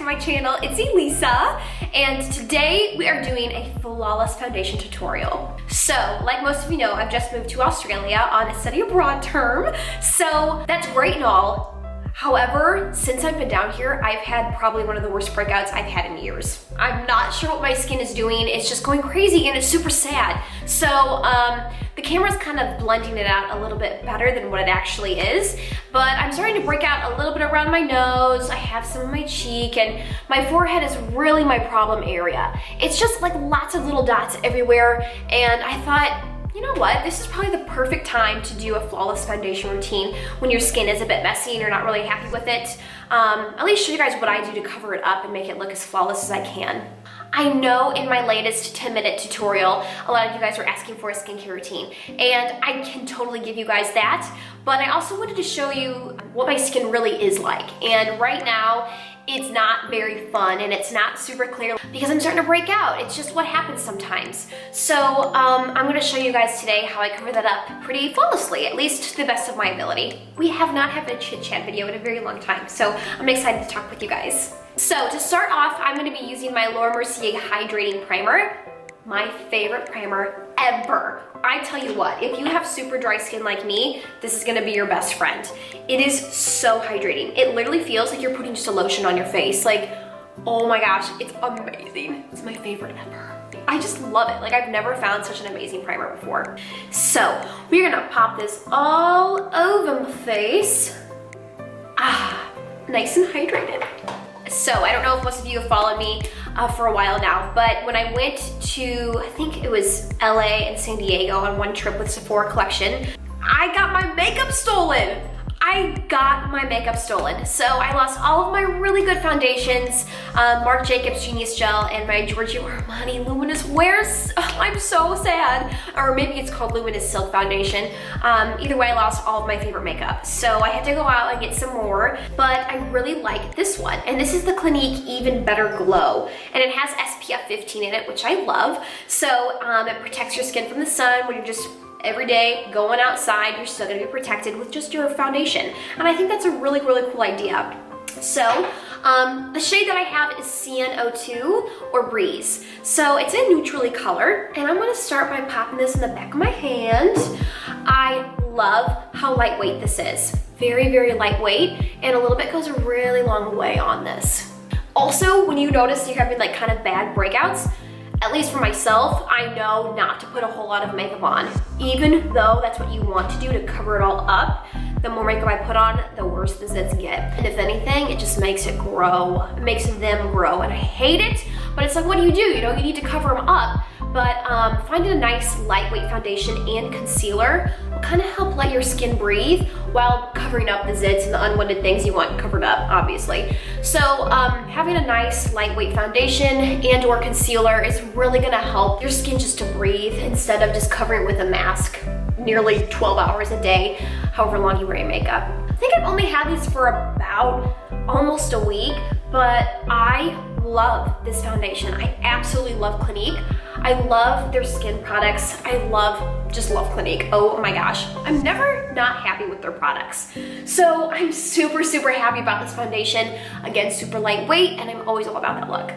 to my channel. It's Elesa, and today we are doing a flawless foundation tutorial. So, like most of you know, I've just moved to Australia on a study abroad term, so that's great and all. However, since I've been down here, I've had probably one of the worst breakouts I've had in years. I'm not sure what my skin is doing. It's just going crazy and it's super sad. So the camera's kind of blending it out a little bit better than what it actually is. But I'm starting to break out a little bit around my nose. I have some on my cheek, and my forehead is really my problem area. It's just like lots of little dots everywhere, and I thought, you know what, this is probably the perfect time to do a flawless foundation routine when your skin is a bit messy and you're not really happy with it. At least show you guys what I do to cover it up and make it look as flawless as I can. I know in my latest 10-minute tutorial, a lot of you guys are asking for a skincare routine, and I can totally give you guys that, but I also wanted to show you what my skin really is like. And right now, it's not very fun and it's not super clear because I'm starting to break out. It's just what happens sometimes. So I'm gonna show you guys today how I cover that up pretty flawlessly, at least to the best of my ability. We have not had a chit chat video in a very long time, so I'm excited to talk with you guys. So to start off, I'm gonna be using my Mercier Hydrating Primer. My favorite primer ever. I tell you what, if you have super dry skin like me, this is gonna be your best friend. It is so hydrating. It literally feels like you're putting just a lotion on your face. Like, oh my gosh, it's amazing. It's my favorite ever. I just love it. Like, I've never found such an amazing primer before. So, we're gonna pop this all over my face. Nice and hydrated. So, I don't know if most of you have followed me for a while now, but when I went to, I think it was LA and San Diego on one trip with Sephora collection, I got my makeup stolen. So I lost all of my really good foundations, Marc Jacobs Genius Gel and my Giorgio Armani Luminous Wears. Oh, I'm so sad. Or maybe it's called Luminous Silk Foundation. Either way, I lost all of my favorite makeup. So I had to go out and get some more, but I really like this one. And this is the Clinique Even Better Glow. And it has SPF 15 in it, which I love. So it protects your skin from the sun when you're just every day going outside. You're still gonna be protected with just your foundation. And I think that's a really, really cool idea. So the shade that I have is CN02 or Breeze. So it's a neutrally color, and I'm gonna start by popping this in the back of my hand. I love how lightweight this is. Very, very lightweight, and a little bit goes a really long way on this. Also, when you notice you're having like kind of bad breakouts, at least for myself, I know not to put a whole lot of makeup on. Even though that's what you want to do to cover it all up, the more makeup I put on, the worse the zits get. And if anything, it just makes it grow. It makes them grow, and I hate it, but it's like, what do? You know, you need to cover them up. But finding a nice lightweight foundation and concealer will kind of help let your skin breathe while covering up the zits and the unwanted things you want covered up, obviously. So having a nice lightweight foundation and or concealer is really gonna help your skin just to breathe instead of just covering it with a mask nearly 12 hours a day, however long you wear your makeup. I think I've only had these for about almost a week, but I love this foundation. I absolutely love Clinique. I love their skin products. I just love Clinique. Oh my gosh. I'm never not happy with their products. So I'm super, super happy about this foundation. Again, super lightweight, and I'm always all about that look.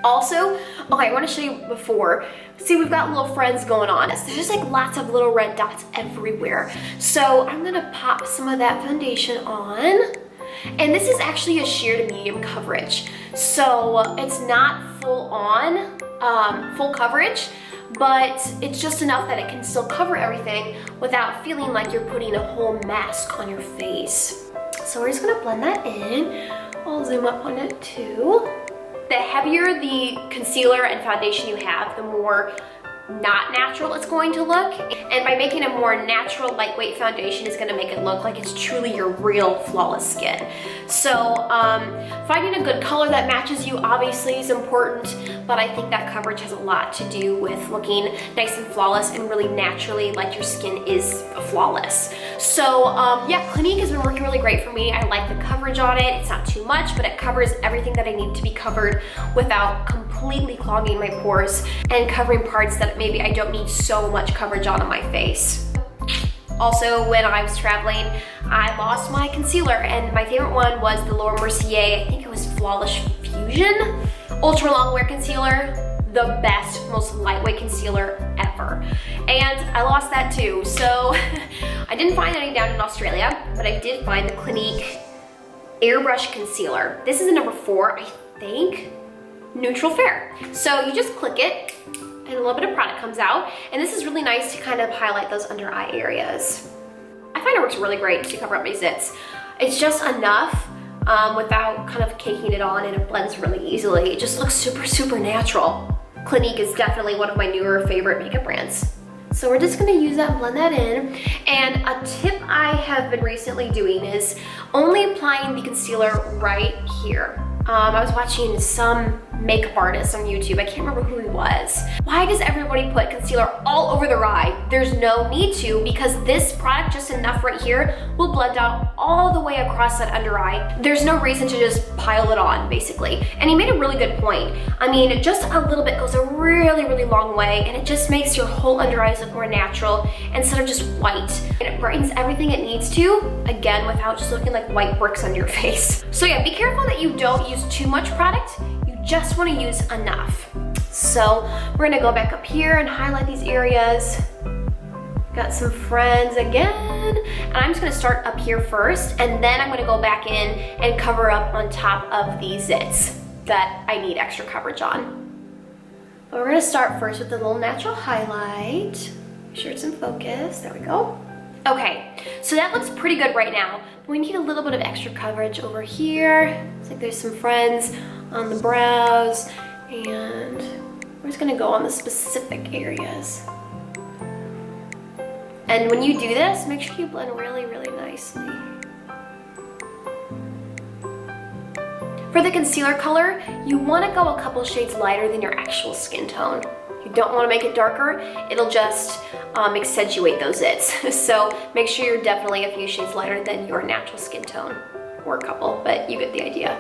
Also, okay, I want to show you before. See, we've got little friends going on. There's just like lots of little red dots everywhere. So I'm gonna pop some of that foundation on. And this is actually a sheer to medium coverage. So it's not full on, full coverage, but it's just enough that it can still cover everything without feeling like you're putting a whole mask on your face. So we're just gonna blend that in. I'll zoom up on it too. The heavier the concealer and foundation you have, the more not natural it's going to look. And by making a more natural, lightweight foundation is gonna make it look like it's truly your real flawless skin. So finding a good color that matches you obviously is important, but I think that coverage has a lot to do with looking nice and flawless and really naturally like your skin is flawless. So yeah, Clinique has been working really great for me. I like the coverage on it. It's not too much, but it covers everything that I need to be covered without completely clogging my pores and covering parts that maybe I don't need so much coverage on my face. Also, when I was traveling, I lost my concealer, and my favorite one was the Mercier, I think it was was Flawless Fusion Ultra Long Wear Concealer. The best, most lightweight concealer ever. And I lost that too. So I didn't find any down in Australia, but I did find the Clinique Airbrush Concealer. This is a number 4, I think, neutral fair. So you just click it and a little bit of product comes out. And this is really nice to kind of highlight those under eye areas. I find it works really great to cover up my zits. It's just enough without kind of caking it on, and it blends really easily. It just looks super, super natural. Clinique is definitely one of my newer favorite makeup brands. So we're just gonna use that and blend that in. And a tip I have been recently doing is only applying the concealer right here. I was watching some makeup artist on YouTube. I can't remember who he was. Why does everybody put concealer all over their eye? There's no need to, because this product, just enough right here, will blend out all the way across that under eye. There's no reason to just pile it on, basically. And he made a really good point. I mean, just a little bit goes a really, really long way, and it just makes your whole under eyes look more natural instead of just white. And it brightens everything it needs to, again, without just looking like white bricks on your face. So yeah, be careful that you don't use too much product. You just want to use enough. So we're gonna go back up here and highlight these areas. Got some friends again. And I'm just gonna start up here first, and then I'm gonna go back in and cover up on top of these zits that I need extra coverage on. But we're gonna start first with the little natural highlight. Make sure it's in focus, there we go. Okay, so that looks pretty good right now. We need a little bit of extra coverage over here. Looks like there's some friends on the brows, and we're just gonna go on the specific areas. And when you do this, make sure you blend really, really nicely. For the concealer color, you wanna go a couple shades lighter than your actual skin tone. You don't wanna make it darker, it'll just accentuate those zits. So make sure you're definitely a few shades lighter than your natural skin tone, or a couple, but you get the idea.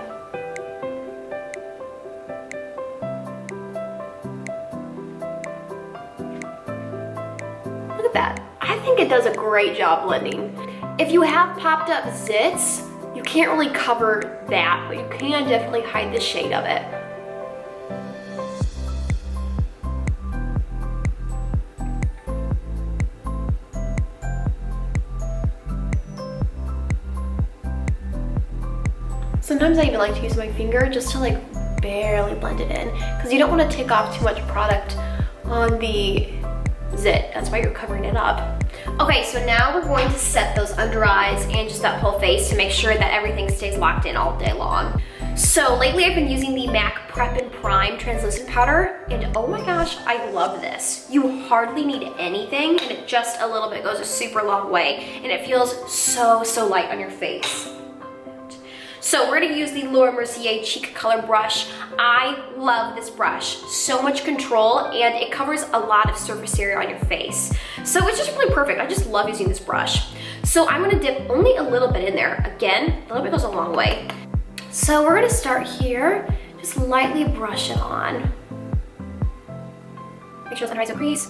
Look at that. I think it does a great job blending. If you have popped up zits, you can't really cover that, but you can definitely hide the shade of it. Sometimes I even like to use my finger just to like barely blend it in, because you don't want to take off too much product on the zit. That's why you're covering it up. Okay, so now we're going to set those under eyes and just that whole face to make sure that everything stays locked in all day long. So lately I've been using the MAC Prep and Prime translucent powder, and oh my gosh, I love this. You hardly need anything, and it just a little bit goes a super long way, and it feels so, so light on your face. So we're gonna use the Mercier Cheek Color Brush. I love this brush. So much control, and it covers a lot of surface area on your face. So it's just really perfect. I just love using this brush. So I'm gonna dip only a little bit in there. Again, a little bit goes a long way. So we're gonna start here, just lightly brush it on. Make sure it's under eyes and crease.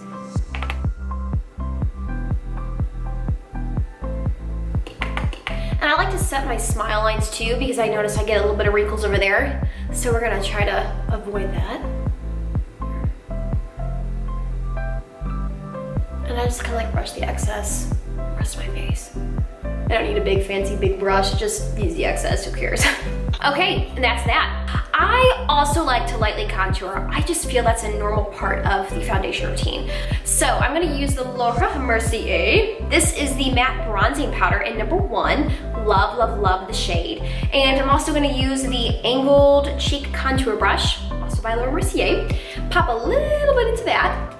And I like to set my smile lines too, because I notice I get a little bit of wrinkles over there. So we're gonna try to avoid that. And I just kind of like brush the excess, rest of my face. I don't need a big fancy big brush, just use the excess, who cares? Okay, and that's that. I also like to lightly contour. I just feel that's a normal part of the foundation routine. So I'm gonna use the Mercier. This is the matte bronzing powder in number 1. Love, love, love the shade. And I'm also gonna use the angled cheek contour brush, also by Mercier. Pop a little bit into that.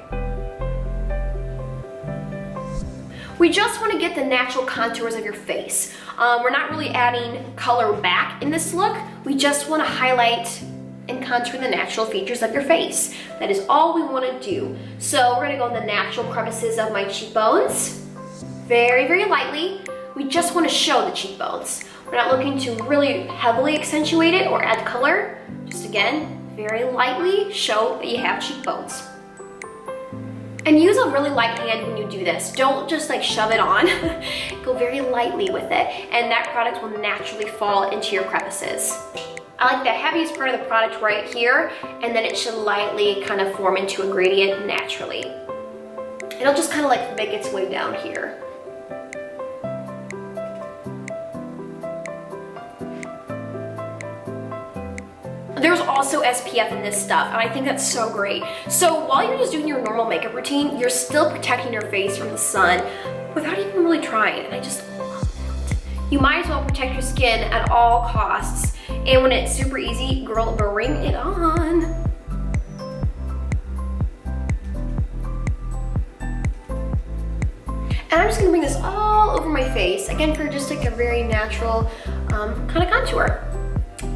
We just want to get the natural contours of your face. We're not really adding color back in this look. We just want to highlight and contour the natural features of your face. That is all we want to do. So we're going to go in the natural crevices of my cheekbones. Very, very lightly. We just want to show the cheekbones. We're not looking to really heavily accentuate it or add color. Just again, very lightly show that you have cheekbones. And use a really light hand when you do this. Don't just like shove it on. Go very lightly with it, and that product will naturally fall into your crevices. I like the heaviest part of the product right here, and then it should lightly kind of form into a gradient naturally. It'll just kind of like make its way down here. There's also SPF in this stuff, and I think that's so great. So while you're just doing your normal makeup routine, you're still protecting your face from the sun without even really trying, and I just love it. You might as well protect your skin at all costs, and when it's super easy, girl, bring it on. And I'm just gonna bring this all over my face, again, for just like a very natural kind of contour.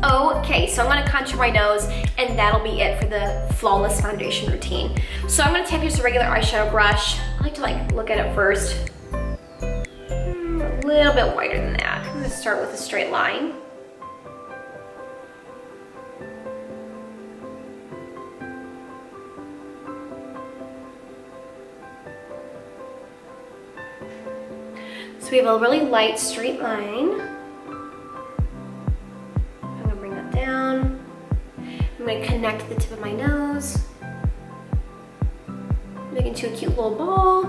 Okay, so I'm gonna contour my nose, and that'll be it for the flawless foundation routine. So I'm gonna take just a regular eyeshadow brush. I like to like look at it first. A little bit wider than that. I'm gonna start with a straight line. So we have a really light straight line. Down. I'm going to connect the tip of my nose, make it into a cute little ball,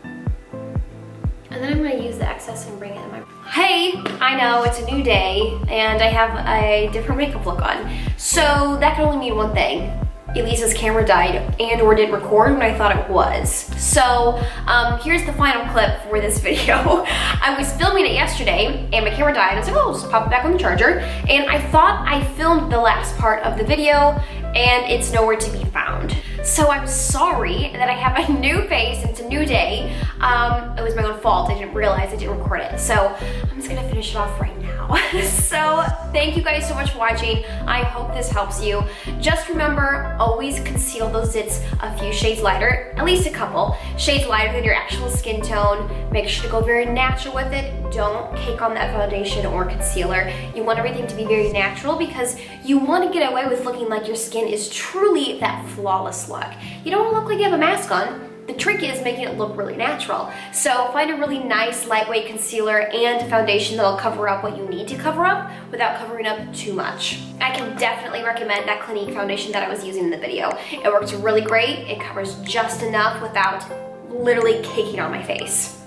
and then I'm going to use the excess and bring it in my... Hey, I know it's a new day and I have a different makeup look on, so that can only mean one thing. Elesa's camera died and or didn't record when I thought it was. So here's the final clip for this video. I was filming it yesterday and my camera died. I was like, oh, I'll just pop it back on the charger. And I thought I filmed the last part of the video and it's nowhere to be found. So I'm sorry that I have a new face and it's a new day. It was my own fault. I didn't realize I didn't record it. So I'm just gonna finish it off right now. So thank you guys so much for watching. I hope this helps you. Just remember, always conceal those zits a few shades lighter, at least a couple shades lighter than your actual skin tone. Make sure to go very natural with it. Don't cake on that foundation or concealer. You want everything to be very natural because you want to get away with looking like your skin is truly that flawless look. You don't want to look like you have a mask on. The trick is making it look really natural. So find a really nice lightweight concealer and foundation that'll cover up what you need to cover up without covering up too much. I can definitely recommend that Clinique foundation that I was using in the video. It works really great. It covers just enough without literally caking on my face.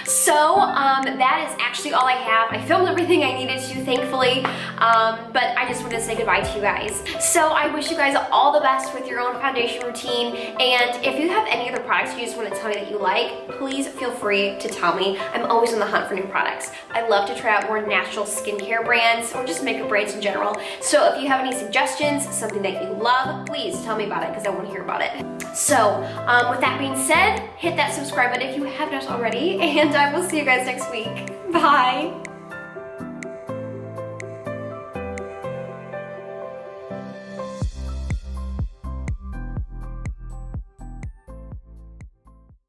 So that is actually all I have. I filmed everything I needed to, thankfully, but I just wanted to say goodbye to you guys. So I wish you guys all the best with your own foundation routine, and if you have any other products you just want to tell me that you like, please feel free to tell me. I'm always on the hunt for new products. I love to try out more natural skincare brands or just makeup brands in general. So if you have any suggestions, something that you love, please tell me about it because I want to hear about it. So with that being said, hit that subscribe button if you have not already, and I will see you guys next week. Bye!